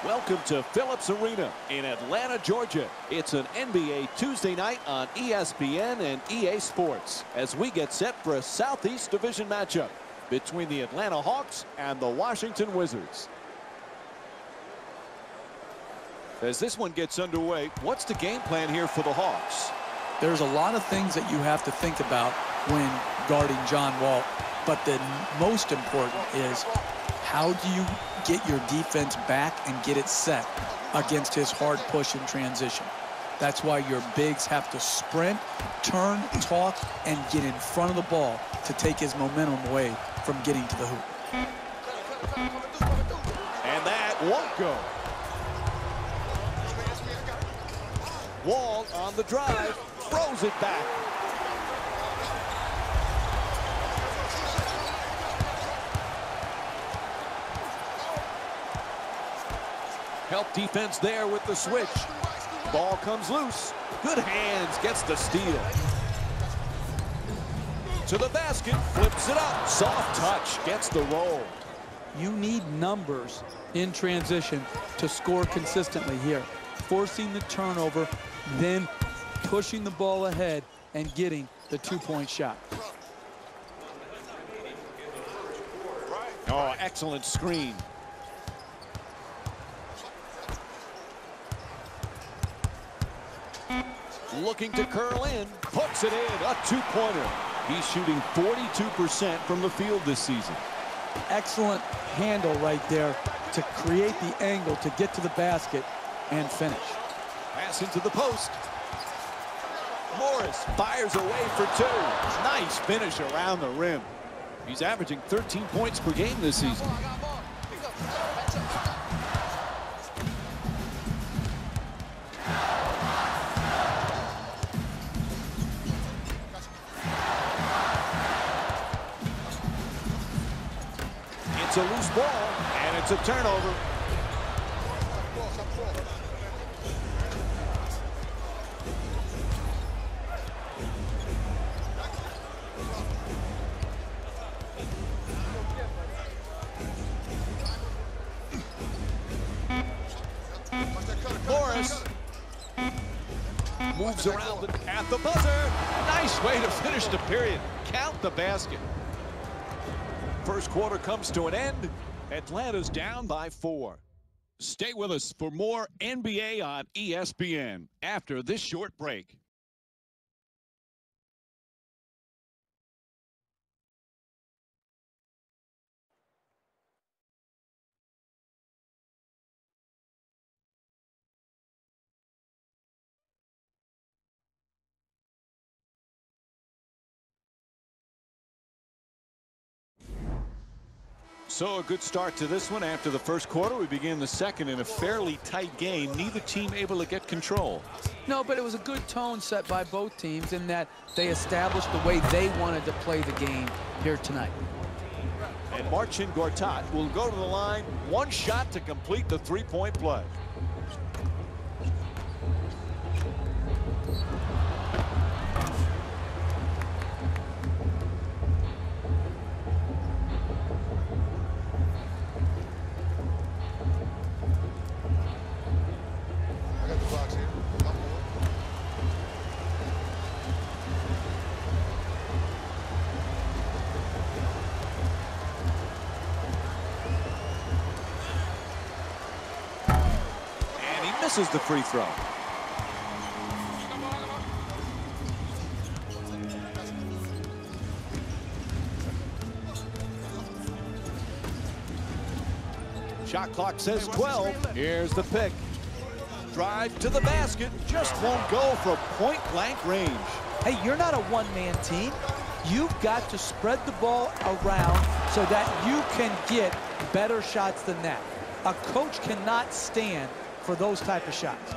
Welcome to Phillips Arena in Atlanta, Georgia. It's an NBA Tuesday night on ESPN and EA Sports as we get set for a Southeast Division matchup between the Atlanta Hawks and the Washington Wizards. As this one gets underway, what's the game plan here for the Hawks? There's a lot of things that you have to think about when guarding John Wall, but the most important is how do you get your defense back and get it set against his hard push in transition. That's why your bigs have to sprint, turn, talk, and get in front of the ball to take his momentum away from getting to the hoop. And that won't go. Wall on the drive, throws it back. Help defense there with the switch. Ball comes loose. Good hands, gets the steal. To the basket, flips it up. Soft touch, gets the roll. You need numbers in transition to score consistently here. Forcing the turnover, then pushing the ball ahead and getting the two-point shot. Oh, excellent screen. Looking to curl in, puts it in, a two-pointer. He's shooting 42% from the field this season. Excellent handle right there to create the angle to get to the basket and finish. Pass into the post. Morris fires away for two. Nice finish around the rim. He's averaging 13 points per game this season. It's a loose ball, and it's a turnover. Morris moves around at the buzzer. Nice way to finish the period. Count the basket. First quarter comes to an end. Atlanta's down by 4. Stay with us for more NBA on ESPN after this short break. So a good start to this one after the first quarter. We begin the second in a fairly tight game. Neither team able to get control. No, but it was a good tone set by both teams in that they established the way they wanted to play the game here tonight. And Marcin Gortat will go to the line. One shot to complete the three-point play. Misses the free throw. Shot clock says 12. Here's the pick. Drive to the basket. Just won't go from point-blank range. Hey, you're not a one-man team. You've got to spread the ball around so that you can get better shots than that. A coach cannot stand for those type of shots.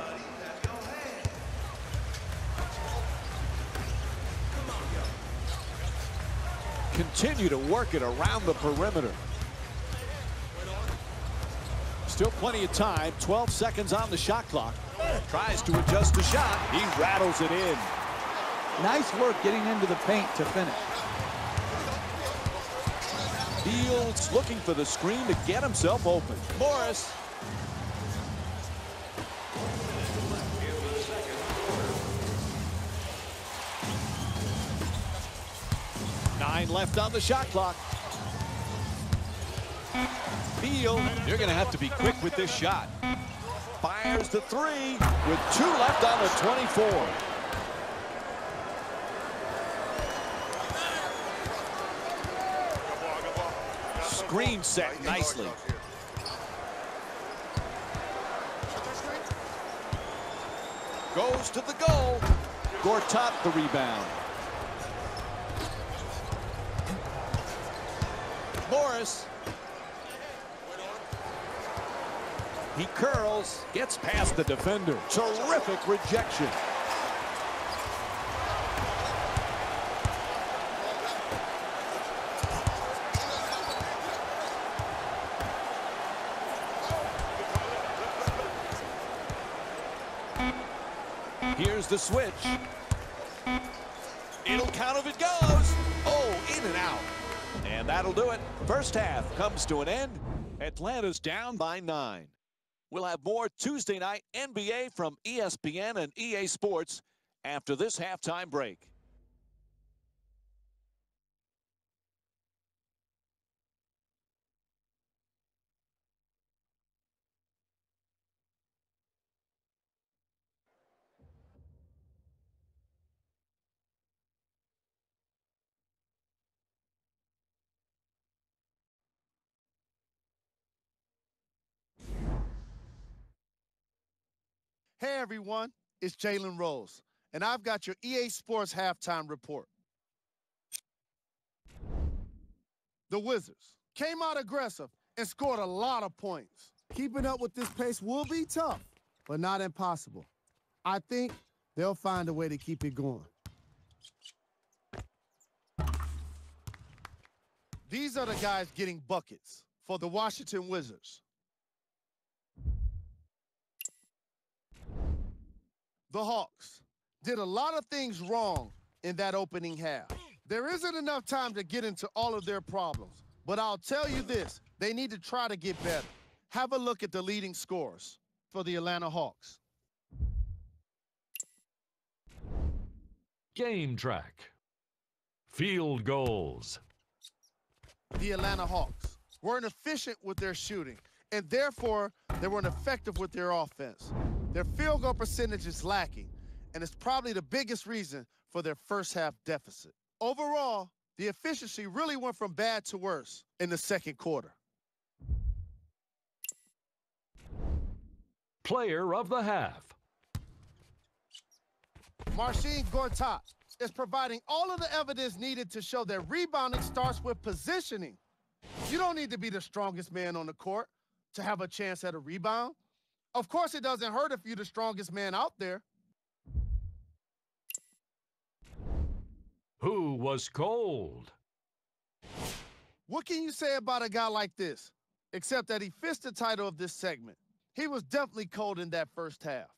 Continue to work it around the perimeter. Still plenty of time. 12 seconds on the shot clock. Tries to adjust the shot. He rattles it in. Nice work getting into the paint to finish. Fields looking for the screen to get himself open. Morris 9 left on the shot clock. Beal, you're going to have to be quick with this shot. Fires the 3 with 2 left on the 24. Screen set nicely. Goes to the goal. Gortat the rebound. Morris. He curls, gets past the defender. Terrific rejection. Here's the switch. It'll count if it goes. Oh, in and out. And that'll do it. First half comes to an end. Atlanta's down by 9. We'll have more Tuesday night NBA from ESPN and EA Sports after this halftime break. Hey everyone, it's Jalen Rose, and I've got your EA Sports halftime report. The Wizards came out aggressive and scored a lot of points. Keeping up with this pace will be tough, but not impossible. I think they'll find a way to keep it going. These are the guys getting buckets for the Washington Wizards. The Hawks did a lot of things wrong in that opening half. There isn't enough time to get into all of their problems, but I'll tell you this, they need to try to get better. Have a look at the leading scorers for the Atlanta Hawks. Game track. Field goals. The Atlanta Hawks weren't efficient with their shooting, and therefore they weren't effective with their offense. Their field goal percentage is lacking, and it's probably the biggest reason for their first half deficit. Overall, the efficiency really went from bad to worse in the second quarter. Player of the half. Marcin Gortat is providing all of the evidence needed to show that rebounding starts with positioning. You don't need to be the strongest man on the court to have a chance at a rebound. Of course, it doesn't hurt if you're the strongest man out there. Who was cold? What can you say about a guy like this, except that he fits the title of this segment? He was definitely cold in that first half.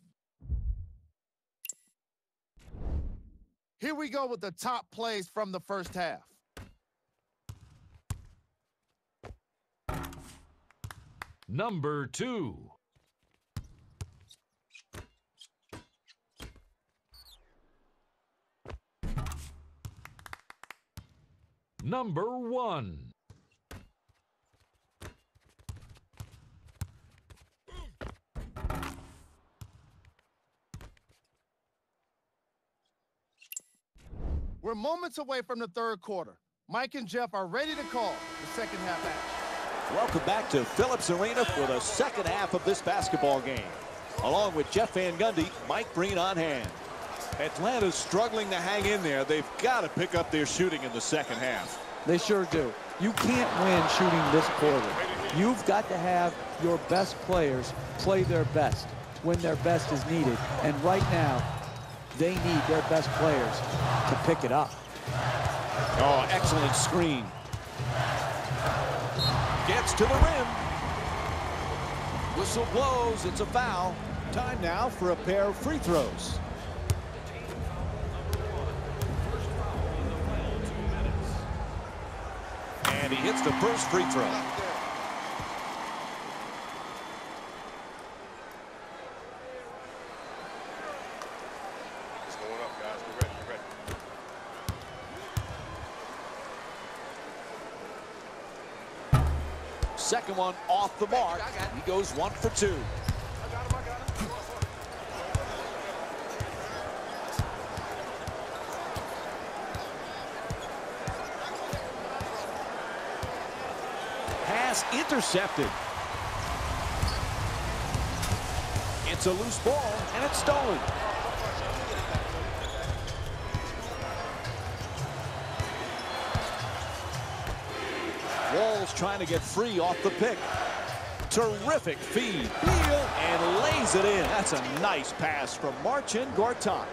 Here we go with the top plays from the first half. Number 2. Number 1. We're moments away from the third quarter. Mike and Jeff are ready to call the second half action. Welcome back to Phillips Arena for the second half of this basketball game. Along with Jeff Van Gundy, Mike Breen on hand. Atlanta's struggling to hang in there. They've got to pick up their shooting in the second half. They sure do. You can't win shooting this poorly. You've got to have your best players play their best when their best is needed. And right now, they need their best players to pick it up. Oh, excellent screen. Gets to the rim. Whistle blows. It's a foul. Time now for a pair of free throws. And he hits the first free throw. Second one off the mark. He goes 1 for 2. Pass intercepted. It's a loose ball, and it's stolen. Wall's trying to get free off the pick. Terrific feed. Wheel and lays it in. That's a nice pass from Marcin Gortat.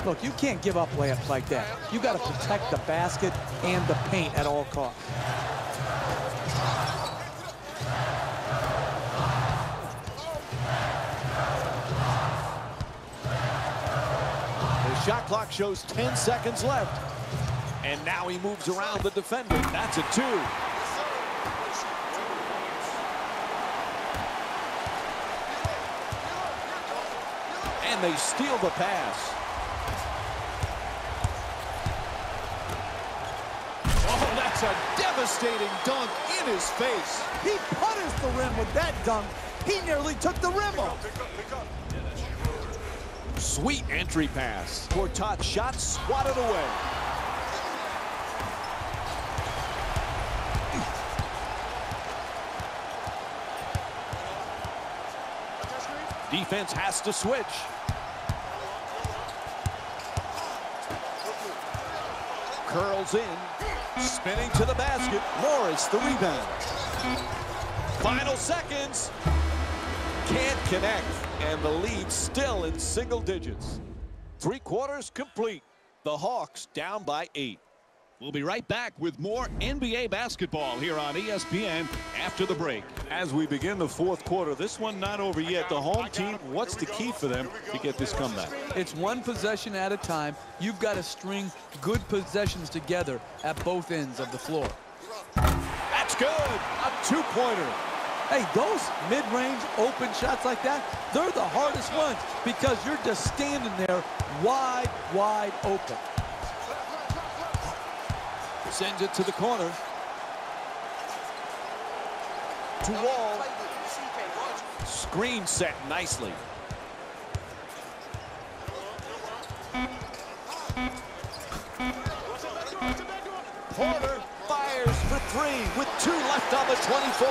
Look, you can't give up layups like that. You got to protect the basket and the paint at all costs. The shot clock shows 10 seconds left. And now he moves around the defender. That's a 2. And they steal the pass. Oh, that's a devastating dunk in his face. He punished the rim with that dunk. He nearly took the rim off. Sweet entry pass. Gortat's shot swatted away. Defense has to switch. Curls in, spinning to the basket. Morris the rebound. Final seconds. Can't connect, and the lead still in single digits. 3 quarters complete. The Hawks down by 8. We'll be right back with more NBA basketball here on ESPN after the break. As we begin the 4th quarter, this one not over yet. The home team, what's the key for them to get this comeback? It's one possession at a time. You've got to string good possessions together at both ends of the floor. That's good. A 2-pointer. Hey, those mid-range open shots like that, they're the hardest ones because you're just standing there wide, wide open. Sends it to the corner. To Wall. Screen set nicely. Porter fires for 3 with 2 left on the 24.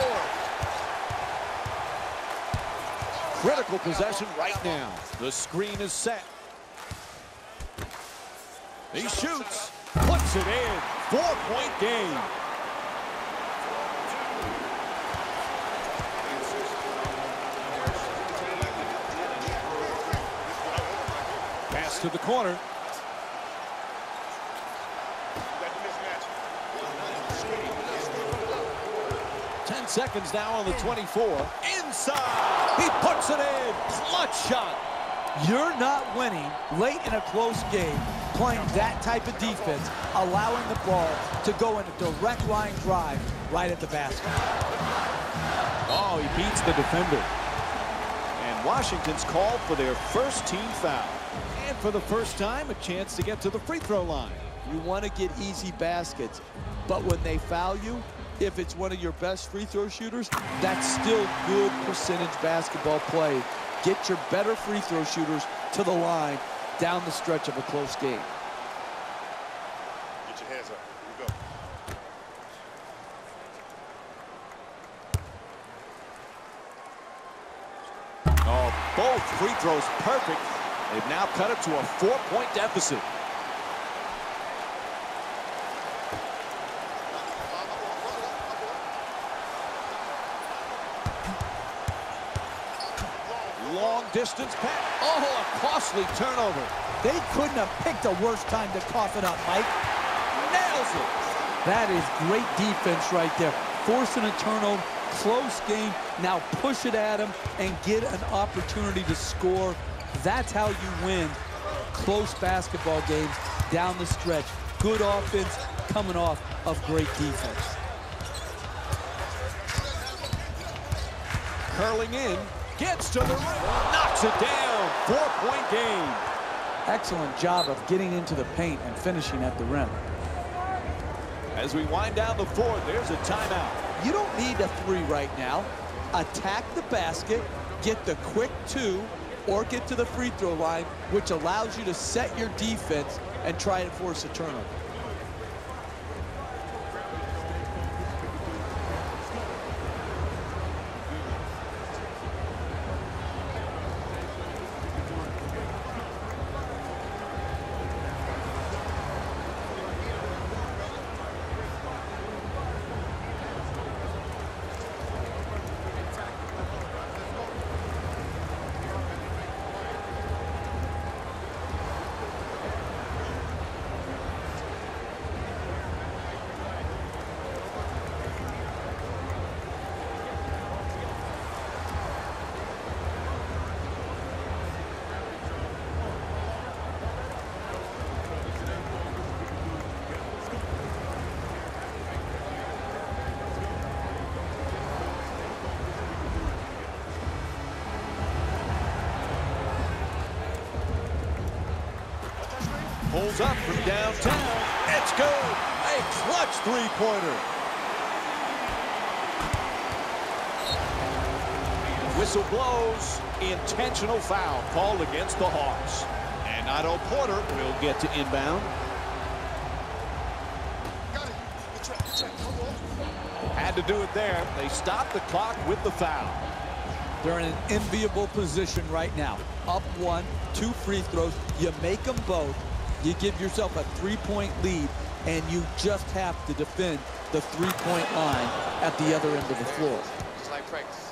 Critical possession right now. The screen is set. He shoots. Puts it in. 4-point game. Pass to the corner. Ten seconds now on the 24. Inside. He puts it in. Clutch shot. You're not winning late in a close game playing that type of defense, allowing the ball to go in a direct line drive right at the basket. Oh, he beats the defender. And Washington's called for their first team foul. And for the first time, a chance to get to the free throw line. You want to get easy baskets, but when they foul you, if it's one of your best free throw shooters, that's still good percentage basketball play. Get your better free throw shooters to the line down the stretch of a close game. Get your hands up. Here we go. Oh, both free throws perfect. They've now cut it to a 4-point deficit. Long distance pass. Oh, a costly turnover. They couldn't have picked a worse time to cough it up, Mike. Nails it. That is great defense right there. Forcing a turnover, close game. Now push it at him and get an opportunity to score. That's how you win close basketball games down the stretch. Good offense coming off of great defense. Curling in. Gets to the rim. Knocks it down. 4-point game. Excellent job of getting into the paint and finishing at the rim. As we wind down the 4th, there's a timeout. you don't need a 3 right now. Attack the basket, get the quick 2, or get to the free throw line, which allows you to set your defense and try and force a turnover. Pulls up from downtown. It's good. A clutch three-pointer. Whistle blows. Intentional foul called against the Hawks. And Otto Porter will get to inbound. Got it. Good check. Come on. Had to do it there. They stopped the clock with the foul. They're in an enviable position right now. Up 1, 2 free throws. You make them both. You give yourself a 3-point lead, and you just have to defend the 3-point line at the other end of the floor. Just like practice.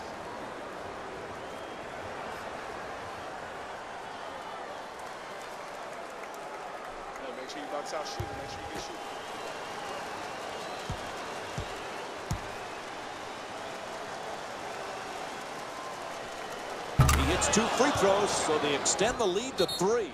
Yeah, make sure you box out shooting. Make sure you get shooting. He hits 2 free throws, so they extend the lead to 3.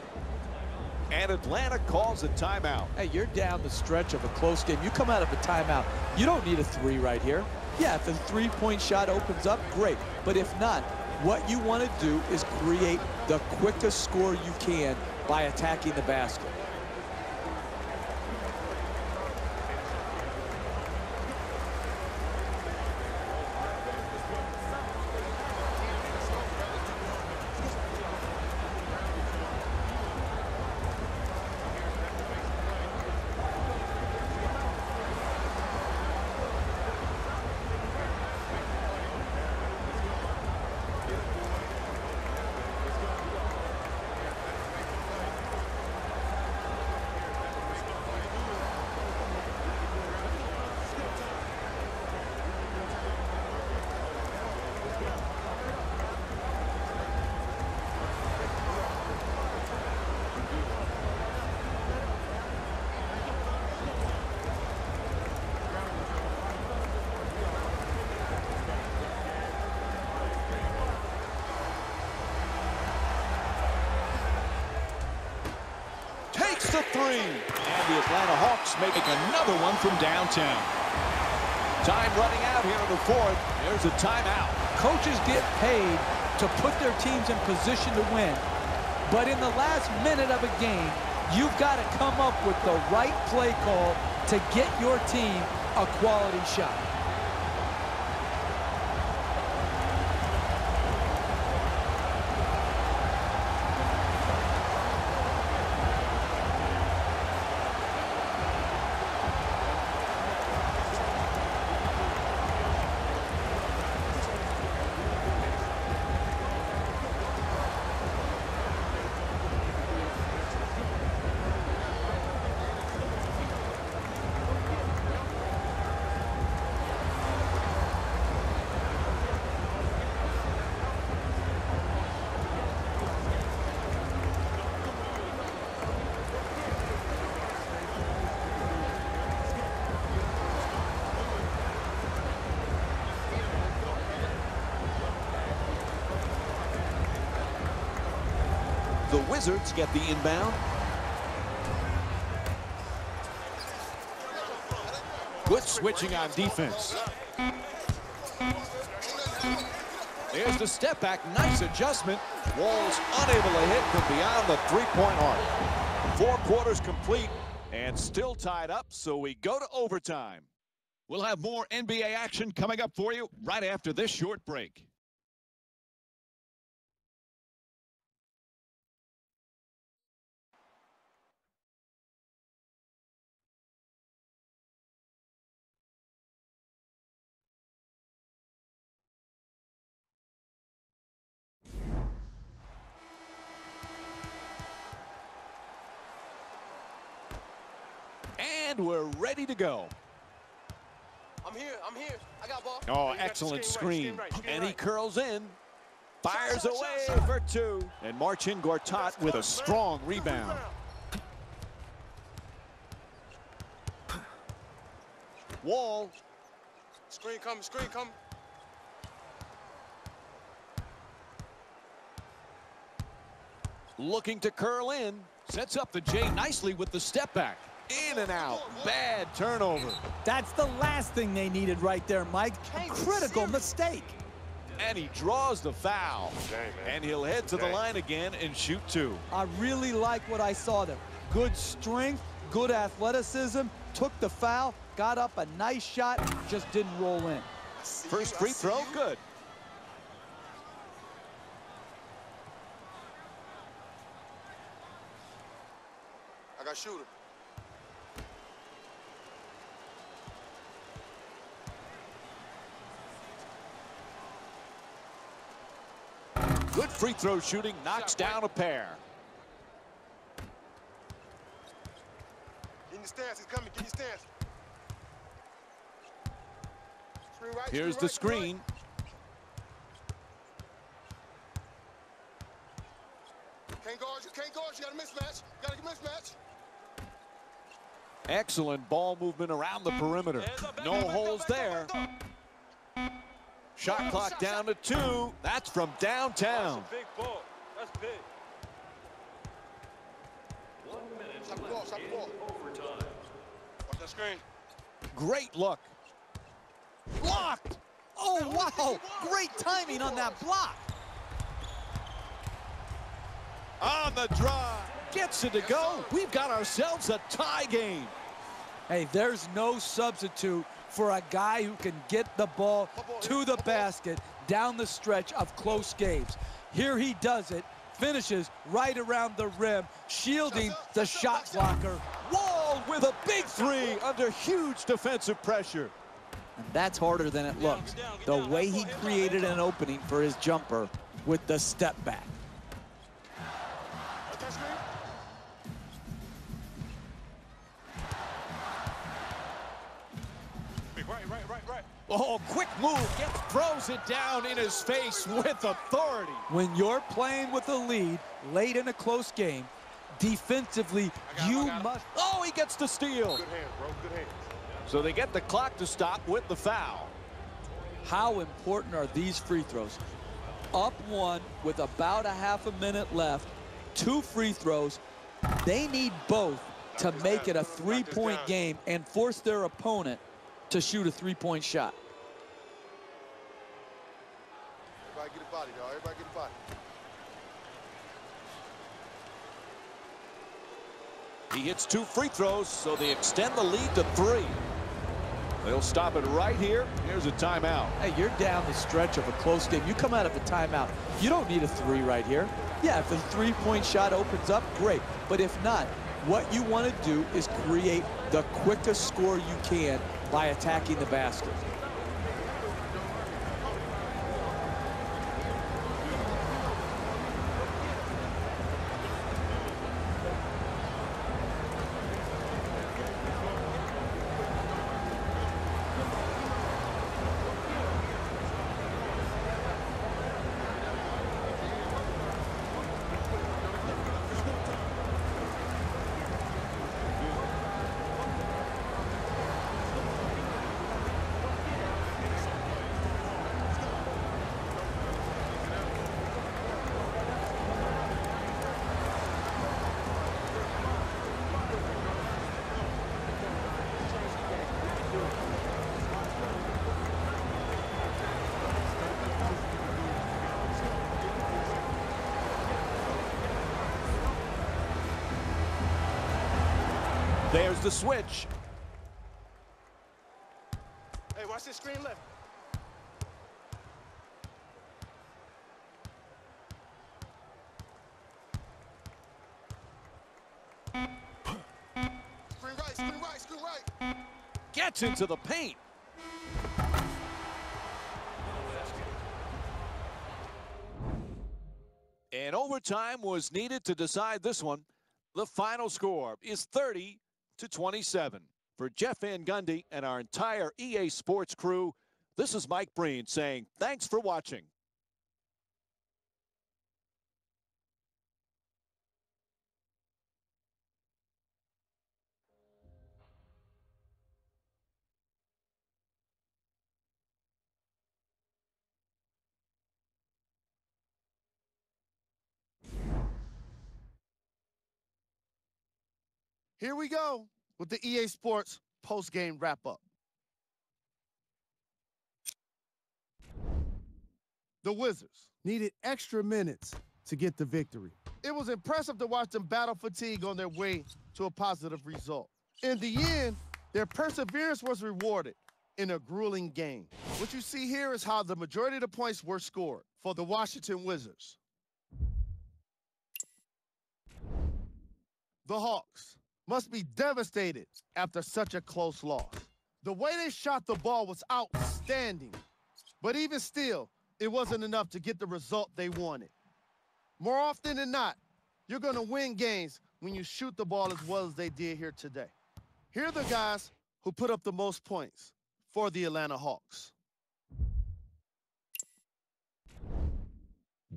And Atlanta calls a timeout. Hey, you're down the stretch of a close game. You come out of a timeout. You don't need a 3 right here. Yeah, if a 3-point shot opens up, great. But if not, what you want to do is create the quickest score you can by attacking the basket. Takes the 3. And the Atlanta Hawks making another one from downtown. Time running out here in the 4th. There's a timeout. Coaches get paid to put their teams in position to win. But in the last minute of a game, you've got to come up with the right play call to get your team a quality shot. The Wizards get the inbound. Good switching on defense. There's the step back. Nice adjustment. Walls unable to hit from beyond the 3-point arc. 4 quarters complete and still tied up, so we go to overtime. We'll have more NBA action coming up for you right after this short break. And we're ready to go. I'm here. I got ball. Oh, excellent screen. And he curls in. Fires away for two. And Marcin Gortat with a strong rebound. Wall. Screen coming. Looking to curl in. Sets up the J nicely with the step back. In and out. Bad turnover. That's the last thing they needed right there, Mike. A critical mistake. And he draws the foul. And he'll head to the line again and shoot two. I really like what I saw there. Good strength, good athleticism, took the foul, got up a nice shot, just didn't roll in. First free throw, good. I got shooter. Good free throw shooting, knocks down a pair. Get in your stance, he's coming, get in your stance. Screen right, Here's the screen. Can't guard you got a mismatch. Got a mismatch. Excellent ball movement around the perimeter. No holes there. Shot clock down to 2. That's from downtown. Big ball. That's big. Shot the ball. Watch that screen. Great look. Blocked. Oh, wow. Great timing on that block. On the drive. Gets it to go. We've got ourselves a tie game. Hey, there's no substitute for a guy who can get the ball to the basket down the stretch of close games. Here he does it, finishes right around the rim, shielding the shot blocker. Wall with a big three under huge defensive pressure. And that's harder than it looks. The way he created an opening for his jumper with the step back. Right. Oh, quick move. Throws it down in his face with authority. When you're playing with a lead late in a close game, defensively, you must. Oh, he gets the steal. Good hands, bro. Good hands. So they get the clock to stop with the foul. How important are these free throws? Up one with about a half a minute left, 2 free throws. They need both to make it a 3-point game and force their opponent to shoot a 3-point shot. Everybody get a body, dog. Everybody get a body. He hits 2 free throws, so they extend the lead to 3. They'll stop it right here. Here's a timeout. Hey, you're down the stretch of a close game. You come out of a timeout. You don't need a 3 right here. Yeah, if the 3-point shot opens up, great. But if not, what you want to do is create the quickest score you can by attacking the basket. There's the switch. it, screen left. Screen right, screen right, screen right. Gets into the paint. And overtime was needed to decide this one. The final score is 30-27. For Jeff Van Gundy and our entire EA Sports crew, this is Mike Breen saying thanks for watching. Here we go with the EA Sports post-game wrap-up. The Wizards needed extra minutes to get the victory. It was impressive to watch them battle fatigue on their way to a positive result. In the end, their perseverance was rewarded in a grueling game. What you see here is how the majority of the points were scored for the Washington Wizards. The Hawks must be devastated after such a close loss. The way they shot the ball was outstanding, but even still, it wasn't enough to get the result they wanted. More often than not, you're gonna win games when you shoot the ball as well as they did here today. Here are the guys who put up the most points for the Atlanta Hawks.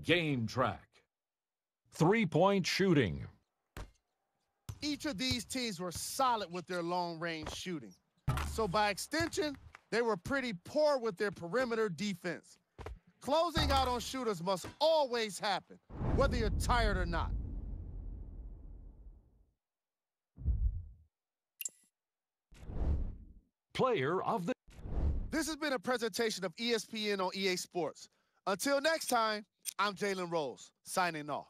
Game track. 3-point shooting. Each of these teams were solid with their long-range shooting. So by extension, they were pretty poor with their perimeter defense. Closing out on shooters must always happen, whether you're tired or not. Player of the... This has been a presentation of ESPN on EA Sports. Until next time, I'm Jalen Rose, signing off.